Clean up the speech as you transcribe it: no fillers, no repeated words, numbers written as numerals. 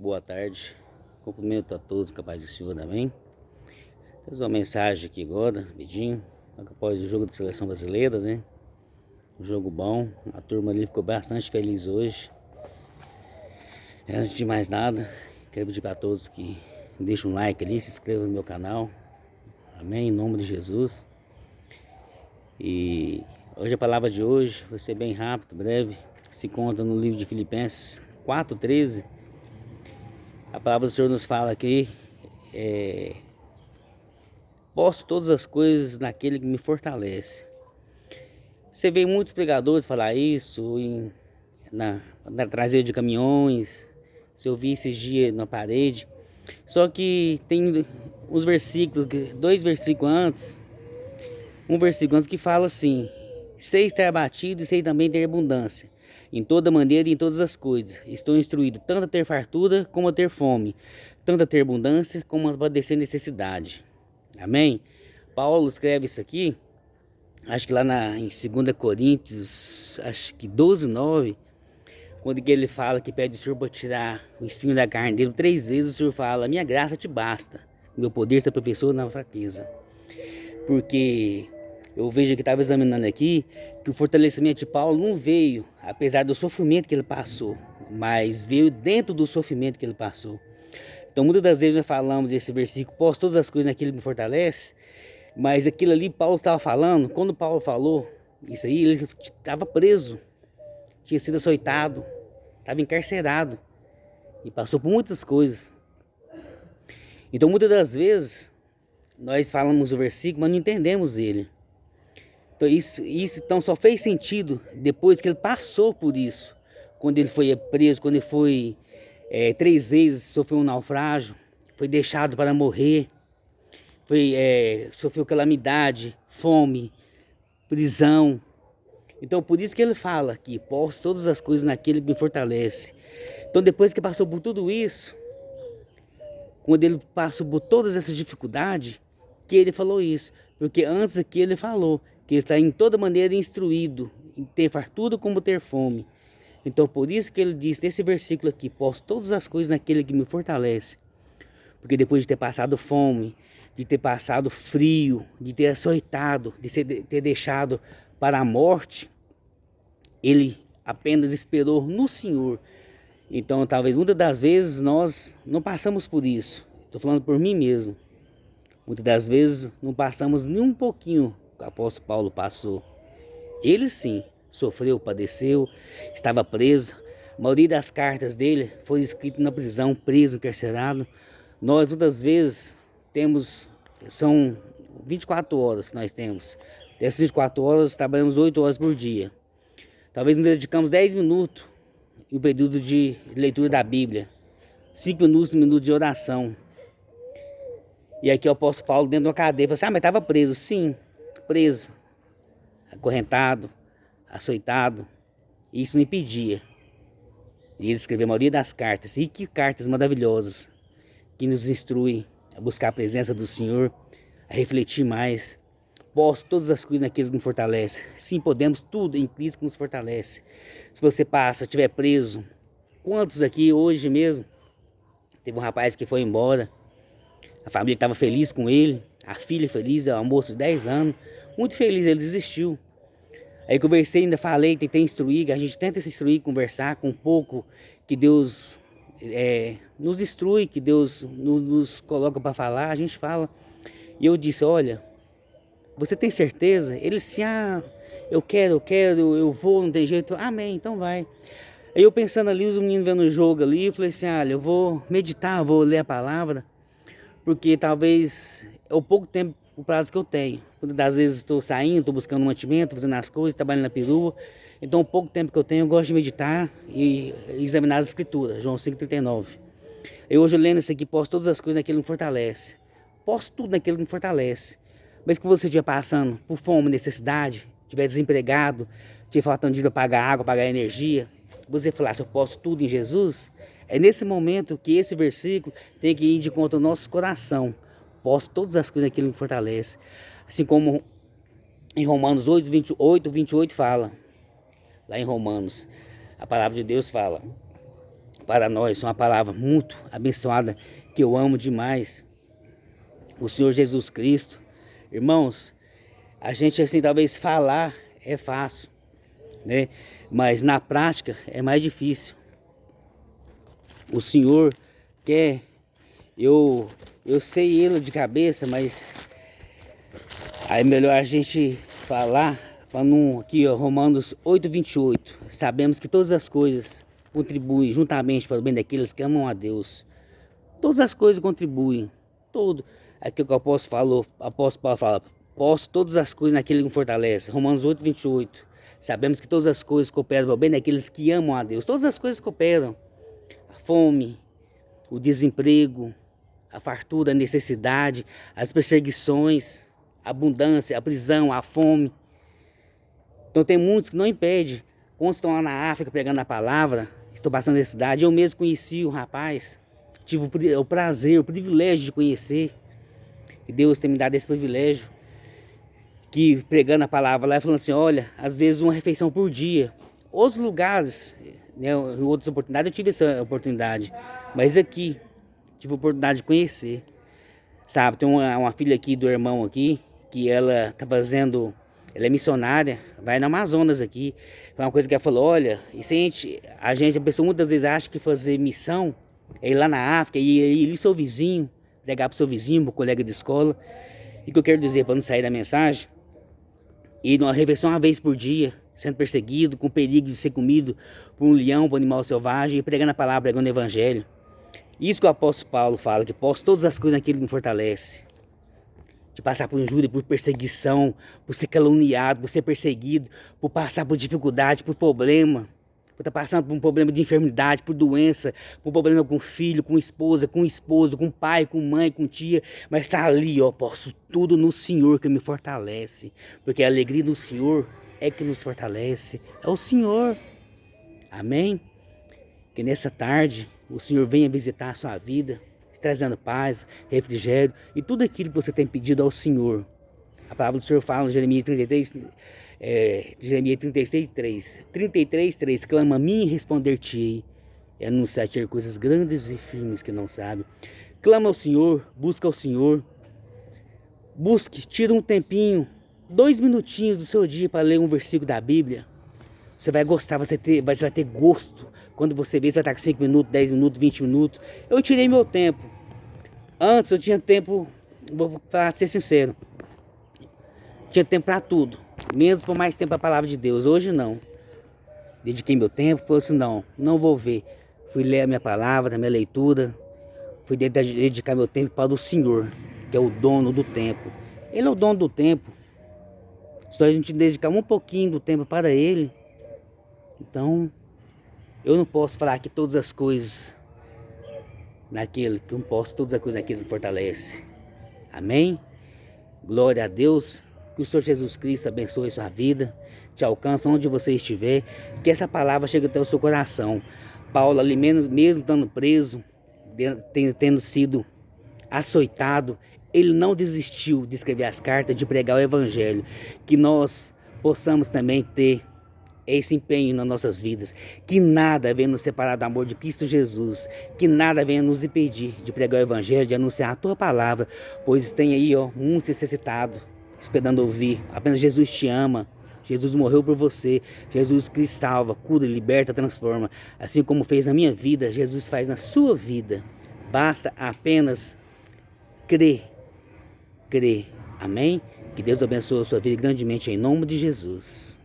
Boa tarde, cumprimento a todos capazes do Senhor, amém. Temos uma mensagem aqui agora, rapidinho, após o jogo da seleção brasileira, né? Um jogo bom, a turma ali ficou bastante feliz hoje. Antes de mais nada, quero pedir para todos que deixem um like ali, se inscrevam no meu canal, amém, em nome de Jesus. E hoje a palavra de hoje vai ser bem rápido, breve, se conta no livro de Filipenses 4:13. A palavra do Senhor nos fala aqui, posso todas as coisas naquele que me fortalece. Você vê muitos pregadores falar isso na traseira de caminhões. Se eu vi esses dias na parede. Só que tem uns versículos, 2 versículos antes, um versículo antes que fala assim: sei estar abatido e sei também ter abundância. Em toda maneira e em todas as coisas. Estou instruído tanto a ter fartura como a ter fome, tanto a ter abundância como a padecer necessidade. Amém? Paulo escreve isso aqui, acho que lá em 2 Coríntios, acho que 12:9, quando ele fala que pede o Senhor para tirar o espinho da carne dele 3 vezes, o Senhor fala: minha graça te basta, meu poder está aperfeiçoado na fraqueza. Porque eu vejo que estava examinando aqui que o fortalecimento de Paulo não veio apesar do sofrimento que ele passou, mas veio dentro do sofrimento que ele passou. Então muitas das vezes nós falamos esse versículo: posso todas as coisas naquele que me fortalece, mas aquilo ali Paulo estava falando, quando Paulo falou isso aí, ele estava preso, tinha sido açoitado, estava encarcerado e passou por muitas coisas. Então muitas das vezes nós falamos o versículo, mas não entendemos ele. Então isso então só fez sentido depois que ele passou por isso. Quando ele foi preso, quando ele foi 3 vezes, sofreu um naufrágio, foi deixado para morrer, sofreu calamidade, fome, prisão. Então por isso que ele fala que posso todas as coisas naquele que me fortalece. Então depois que passou por tudo isso, quando ele passou por todas essas dificuldades, que ele falou isso. Porque antes aqui ele falou que ele está em toda maneira instruído, em ter fartura como ter fome. Então por isso que ele diz nesse versículo aqui: posso todas as coisas naquele que me fortalece. Porque depois de ter passado fome, de ter passado frio, de ter açoitado, de ter deixado para a morte, ele apenas esperou no Senhor. Então talvez muitas das vezes nós não passamos por isso. Estou falando por mim mesmo. Muitas das vezes não passamos nem um pouquinho que o apóstolo Paulo passou. Ele sim sofreu, padeceu, estava preso. A maioria das cartas dele foi escrita na prisão, preso, encarcerado. Nós muitas vezes são 24 horas que nós temos. Dessas 24 horas trabalhamos 8 horas por dia. Talvez nos dedicamos 10 minutos em um período de leitura da Bíblia, 5 minutos, 1 minuto de oração. E aqui o apóstolo Paulo dentro de uma cadeia, falou assim: mas estava preso. Sim, preso, acorrentado, açoitado. E isso não impedia de ele escrever a maioria das cartas. E que cartas maravilhosas, que nos instruem a buscar a presença do Senhor, a refletir mais. Posso todas as coisas naqueles que nos fortalecem. Sim, podemos tudo em Cristo que nos fortalece. Se você estiver preso, quantos aqui hoje mesmo, teve um rapaz que foi embora, a família estava feliz com ele, a filha feliz, a moça de 10 anos, muito feliz, ele desistiu. Aí conversei, ainda falei, tentei instruir, a gente tenta se instruir, conversar com um pouco que Deus nos instrui, que Deus nos coloca para falar, a gente fala. E eu disse: olha, você tem certeza? Ele disse: eu quero, eu vou, não tem jeito. Amém, então vai. Aí eu pensando ali, os meninos vendo o jogo ali, eu falei assim: olha, eu vou meditar, vou ler a palavra, porque talvez é o pouco tempo, o prazo que eu tenho. Às vezes estou saindo, estou buscando um mantimento, fazendo as coisas, trabalhando na perua. Então o pouco tempo que eu tenho, eu gosto de meditar e examinar as escrituras. João 5:39. Eu hoje lendo isso aqui: posso todas as coisas naquele que me fortalece. Posso tudo naquele que me fortalece. Mas que você estiver passando por fome, necessidade, estiver desempregado, estiver faltando dinheiro para pagar água, pagar energia, você falar: se eu posso tudo em Jesus, é nesse momento que esse versículo tem que ir de conta ao nosso coração. Posso todas as coisas naquele que me fortalece. Assim como em Romanos 8:28 fala, lá em Romanos, a palavra de Deus fala: para nós, uma palavra muito abençoada, que eu amo demais. O Senhor Jesus Cristo. Irmãos, a gente assim, talvez falar é fácil, né? Mas na prática é mais difícil. O Senhor quer, eu sei ele de cabeça, mas aí é melhor a gente falar para não, aqui ó, Romanos 8:28. Sabemos que todas as coisas contribuem juntamente para o bem daqueles que amam a Deus. Todas as coisas contribuem, todo. Aqui que o apóstolo Paulo fala, posso todas as coisas naquele que me fortalece. Romanos 8:28. Sabemos que todas as coisas cooperam para o bem daqueles que amam a Deus. Todas as coisas cooperam. A fome, o desemprego, a fartura, a necessidade, as perseguições, a abundância, a prisão, a fome. Então tem muitos que não impedem. Quando estão lá na África pregando a palavra, estou passando necessidade. Eu mesmo conheci o rapaz, tive o prazer, o privilégio de conhecer. E Deus tem me dado esse privilégio. Que pregando a palavra lá, falando assim, olha, às vezes uma refeição por dia. Outros lugares, né, em outras oportunidades eu tive essa oportunidade. Mas aqui, tive a oportunidade de conhecer. Sabe, tem uma filha aqui do irmão aqui, que ela tá fazendo, ela é missionária, vai no Amazonas aqui. Foi uma coisa que ela falou, olha, e se a pessoa muitas vezes acha que fazer missão é ir lá na África, ir no seu vizinho, pregar pro seu vizinho, pro colega de escola. E o que eu quero dizer, para não sair da mensagem, ir numa refeição uma vez por dia, sendo perseguido, com perigo de ser comido por um leão, por um animal selvagem, e pregando a palavra, pregando o evangelho. Isso que o apóstolo Paulo fala, que posso todas as coisas naquele que me fortalece. De passar por injúria, por perseguição, por ser caluniado, por ser perseguido, por passar por dificuldade, por problema, por estar passando por um problema de enfermidade, por doença, por problema com filho, com esposa, com esposo, com pai, com mãe, com tia, mas está ali, ó, posso tudo no Senhor que me fortalece, porque a alegria do Senhor é que nos fortalece, é o Senhor, amém? Que nessa tarde o Senhor venha visitar a sua vida, trazendo paz, refrigério e tudo aquilo que você tem pedido ao Senhor. A palavra do Senhor fala em Jeremias 33, Jeremias 33:3, clama a mim e responder-te-ei, e anunciar-te coisas grandes e firmes que não sabe. Clama ao Senhor, busca ao Senhor, busque, tira um tempinho, 2 minutinhos do seu dia para ler um versículo da Bíblia. Você vai gostar, você vai ter gosto. Quando você vê, você vai estar com 5 minutos, 10 minutos, 20 minutos. Eu tirei meu tempo. Antes eu tinha tempo, vou ser sincero, tinha tempo para tudo, menos por mais tempo para a palavra de Deus. Hoje não. Dediquei meu tempo, falei assim, não vou ver. Fui ler a minha palavra, a minha leitura. Fui dedicar meu tempo para o Senhor, que é o dono do tempo. Ele é o dono do tempo. Só a gente dedicar um pouquinho do tempo para Ele. Então, eu não posso falar que todas as coisas naquele, que eu não posso todas as coisas naquele que me fortalece. Amém? Glória a Deus. Que o Senhor Jesus Cristo abençoe sua vida, te alcance onde você estiver, que essa palavra chegue até o seu coração. Paulo, ali mesmo estando preso, tendo sido açoitado, ele não desistiu de escrever as cartas, de pregar o evangelho. Que nós possamos também ter esse empenho nas nossas vidas, que nada venha nos separar do amor de Cristo Jesus, que nada venha nos impedir de pregar o evangelho, de anunciar a tua palavra, pois tem aí, ó, muitos necessitados esperando ouvir. Apenas Jesus te ama, Jesus morreu por você, Jesus Cristo salva, cura, liberta, transforma, assim como fez na minha vida, Jesus faz na sua vida. Basta apenas crer, amém? Que Deus abençoe a sua vida grandemente em nome de Jesus.